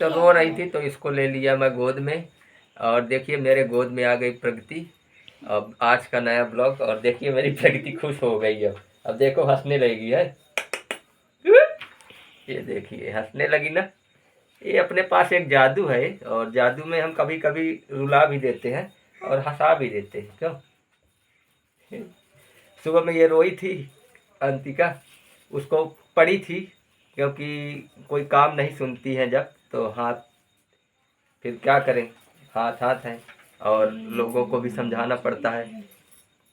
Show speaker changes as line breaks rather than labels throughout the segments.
तो रो रही थी तो इसको ले लिया मैं गोद में। और देखिए मेरे गोद में आ गई प्रगति। अब आज का नया ब्लॉग, और देखिए मेरी प्रगति खुश हो गई। अब देखो हंसने लगेगी है। ये देखिए हंसने लगी ना। ये अपने पास एक जादू है, और जादू में हम कभी कभी रुला भी देते हैं और हंसा भी देते हैं। क्यों? सुबह में ये रोई थी अंतिका, उसको पड़ी थी, क्योंकि कोई काम नहीं सुनती है जब, तो हाथ, फिर क्या करें, हाथ हाथ है और लोगों को भी समझाना पड़ता है।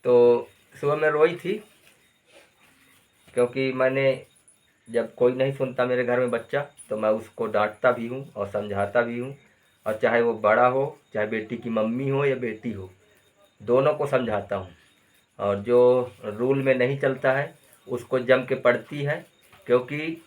तो सुबह में रोई थी, क्योंकि मैंने, जब कोई नहीं सुनता मेरे घर में बच्चा, तो मैं उसको डांटता भी हूँ और समझाता भी हूँ। और चाहे वो बड़ा हो, चाहे बेटी की मम्मी हो या बेटी हो, दोनों को समझाता हूँ। और जो रूल में नहीं चलता है उसको जम के पड़ती है, क्योंकि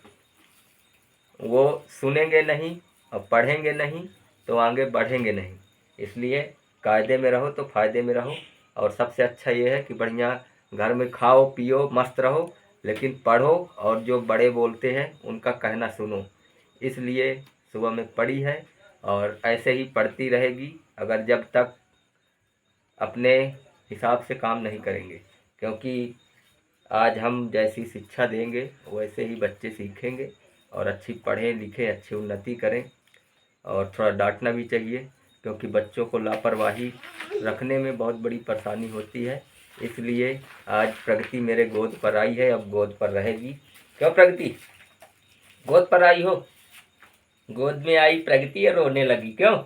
वो सुनेंगे नहीं और पढ़ेंगे नहीं तो आगे बढ़ेंगे नहीं। इसलिए कायदे में रहो तो फ़ायदे में रहो। और सबसे अच्छा ये है कि बढ़िया घर में खाओ पियो मस्त रहो, लेकिन पढ़ो और जो बड़े बोलते हैं उनका कहना सुनो। इसलिए सुबह में पढ़ी है और ऐसे ही पढ़ती रहेगी, अगर जब तक अपने हिसाब से काम नहीं करेंगे। क्योंकि आज हम जैसी शिक्षा देंगे वैसे ही बच्चे सीखेंगे, और अच्छी पढ़ें लिखें, अच्छी उन्नति करें। और थोड़ा डांटना भी चाहिए, क्योंकि बच्चों को लापरवाही रखने में बहुत बड़ी परेशानी होती है। इसलिए आज प्रगति मेरे गोद पर आई है, अब गोद पर रहेगी। क्यों प्रगति, गोद पर आई हो? गोद में आई प्रगति और रोने लगी, क्यों?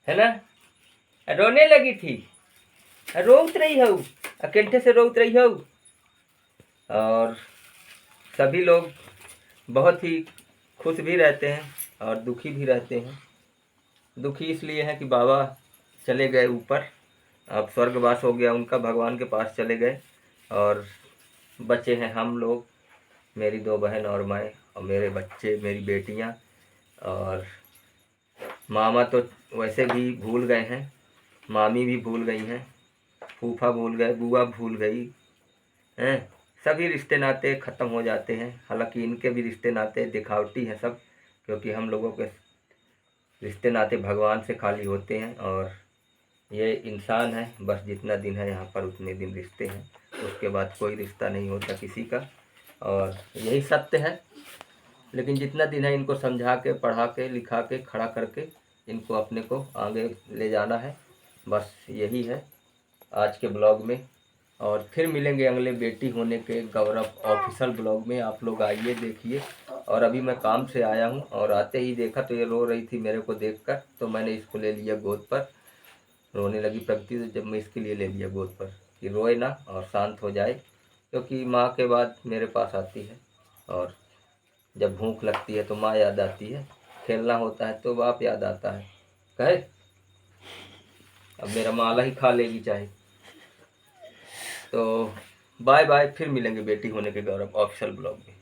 है ना, रोने लगी थी, रोत रही हो, अकेंठे से रोत रही हो। और सभी लोग बहुत ही खुश भी रहते हैं और दुखी भी रहते हैं। दुखी इसलिए है कि बाबा चले गए ऊपर, अब स्वर्गवास हो गया उनका, भगवान के पास चले गए। और बचे हैं हम लोग, मेरी 2 बहन और मैं, और मेरे बच्चे, मेरी बेटियां। और मामा तो वैसे भी भूल गए हैं, मामी भी भूल गई हैं, फूफा भूल गए, बुआ भूल गई हैं। सभी रिश्ते नाते ख़त्म हो जाते हैं। हालांकि इनके भी रिश्ते नाते दिखावटी हैं सब, क्योंकि हम लोगों के रिश्ते नाते भगवान से खाली होते हैं। और ये इंसान है, बस जितना दिन है यहाँ पर उतने दिन रिश्ते हैं, उसके बाद कोई रिश्ता नहीं होता किसी का। और यही सत्य है। लेकिन जितना दिन है इनको समझा के, पढ़ा के, लिखा के, खड़ा करके इनको अपने को आगे ले जाना है। बस यही है आज के ब्लॉग में। और फिर मिलेंगे अगले बेटी होने के गौरव ऑफिशियल ब्लॉग में। आप लोग आइए देखिए। और अभी मैं काम से आया हूँ और आते ही देखा तो ये रो रही थी मेरे को देखकर, तो मैंने इसको ले लिया गोद पर। रोने लगी प्रगति, तो जब मैं इसके लिए ले लिया गोद पर कि रोए ना और शांत हो जाए, क्योंकि माँ के बाद मेरे पास आती है। और जब भूख लगती है तो माँ याद आती है, खेलना होता है तो बाप याद आता है। कहे अब मेरा माला ही खा लेगी चाहे। तो बाय बाय, फिर मिलेंगे बेटी होने के गौरव ऑफिशियल ब्लॉग में।